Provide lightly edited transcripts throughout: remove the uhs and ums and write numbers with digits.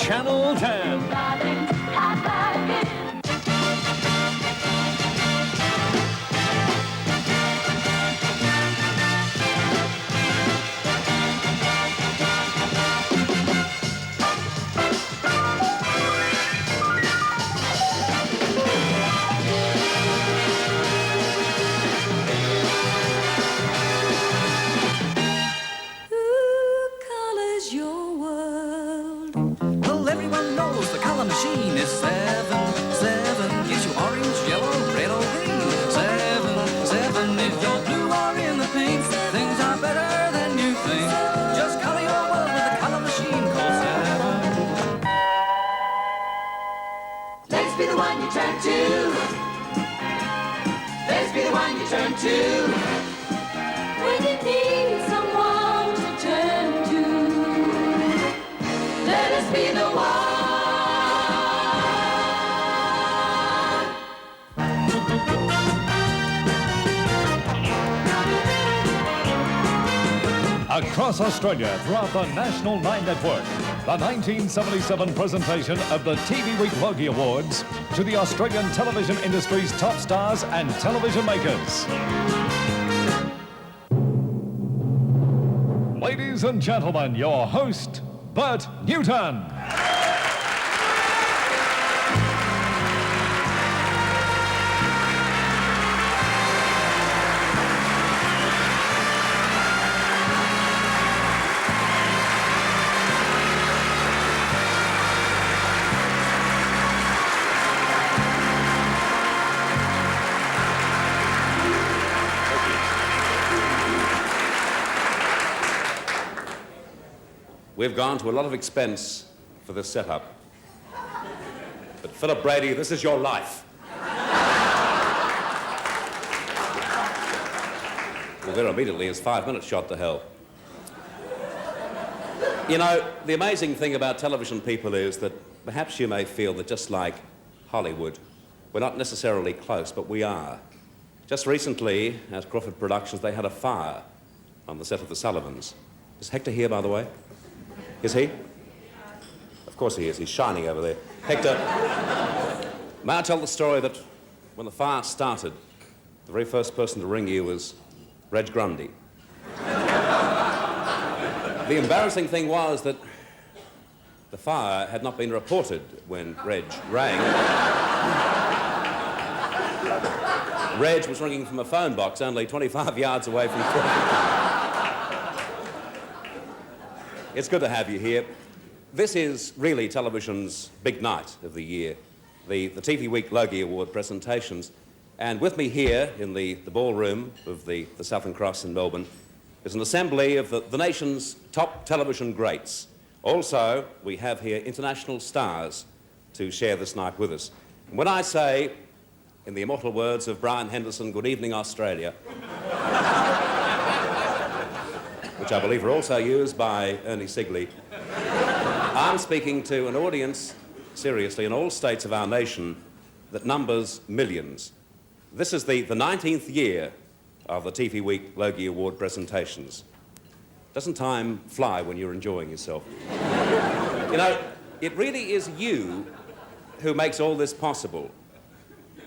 Channel 10. Machine is 7, 7 gives you orange, yellow, red or green. 7, 7 if you're blue or in the pink. Things are better than you think. Just color your world with a color machine called 7. Let's be the one you turn to. Let's be the one you turn to. When you need someone to turn to. Let us be the one. Across Australia, throughout the National 9 Network, the 1977 presentation of the TV Week Logie Awards to the Australian television industry's top stars and television makers. Ladies and gentlemen, your host, Bert Newton. We've gone to a lot of expense for this setup. But Philip Brady, this is your life. Well, there immediately is 5 minutes shot to hell. You know, the amazing thing about television people is that perhaps you may feel that just like Hollywood, we're not necessarily close, but we are. Just recently, at Crawford Productions, they had a fire on the set of The Sullivans. Is Hector here, by the way? Is he? Of course he is. He's shining over there. Hector, may I tell the story that when the fire started, the very first person to ring you was Reg Grundy. The embarrassing thing was that the fire had not been reported when Reg rang. Reg was ringing from a phone box only 25 yards away from Crawford. It's good to have you here. This is really television's big night of the year, the TV Week Logie Award presentations. And with me here in the ballroom of the Southern Cross in Melbourne is an assembly of the nation's top television greats. Also, we have here international stars to share this night with us. And when I say, in the immortal words of Brian Henderson, good evening, Australia, which I believe are also used by Ernie Sigley, I'm speaking to an audience, seriously, in all states of our nation that numbers millions. This is the 19th year of the TV Week Logie Award presentations. Doesn't time fly when you're enjoying yourself? You know, it really is you who makes all this possible.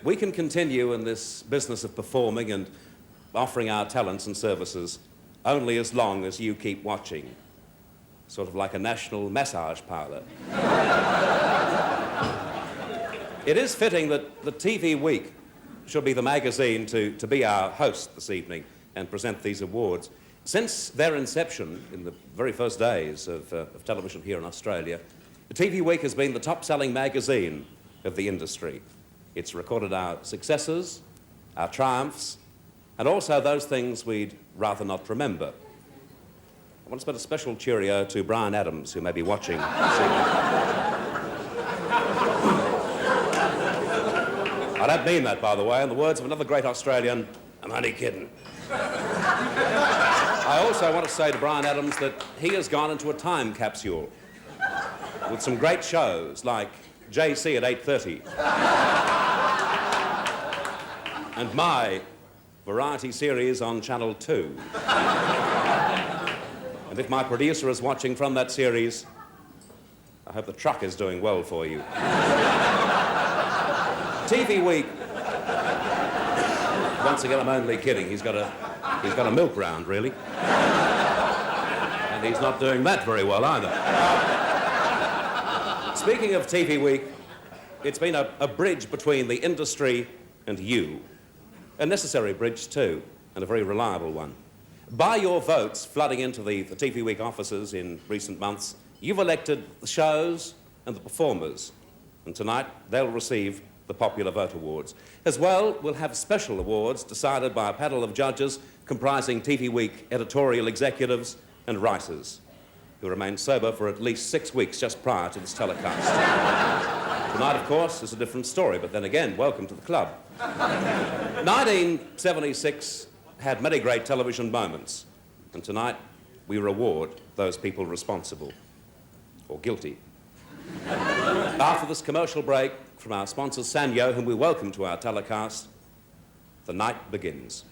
We can continue in this business of performing and offering our talents and services only as long as you keep watching, sort of like a national massage parlor. It is fitting that the TV Week should be the magazine to be our host this evening and present these awards. Since their inception in the very first days of television here in Australia, the TV Week has been the top-selling magazine of the industry. It's recorded our successes, our triumphs, and also those things we'd rather not remember. I want to spread a special cheerio to Brian Adams, who may be watching this evening. I don't mean that, by the way. In the words of another great Australian, I'm only kidding. I also want to say to Brian Adams that he has gone into a time capsule with some great shows like JC at 8:30 and my variety series on Channel 2. And if my producer is watching from that series, I hope the truck is doing well for you. TV Week. Once again, I'm only kidding. He's got a milk round, really. And he's not doing that very well either. Speaking of TV Week, it's been a bridge between the industry and you. A necessary bridge, too, and a very reliable one. By your votes flooding into the TV Week offices in recent months, you've elected the shows and the performers. And tonight, they'll receive the Popular Vote Awards. As well, we'll have special awards decided by a panel of judges comprising TV Week editorial executives and writers who remained sober for at least 6 weeks just prior to this telecast. Tonight, of course, is a different story, but then again, welcome to the club. 1976 had many great television moments, and tonight we reward those people responsible or guilty. After this commercial break from our sponsor Sanyo, whom we welcome to our telecast, the night begins.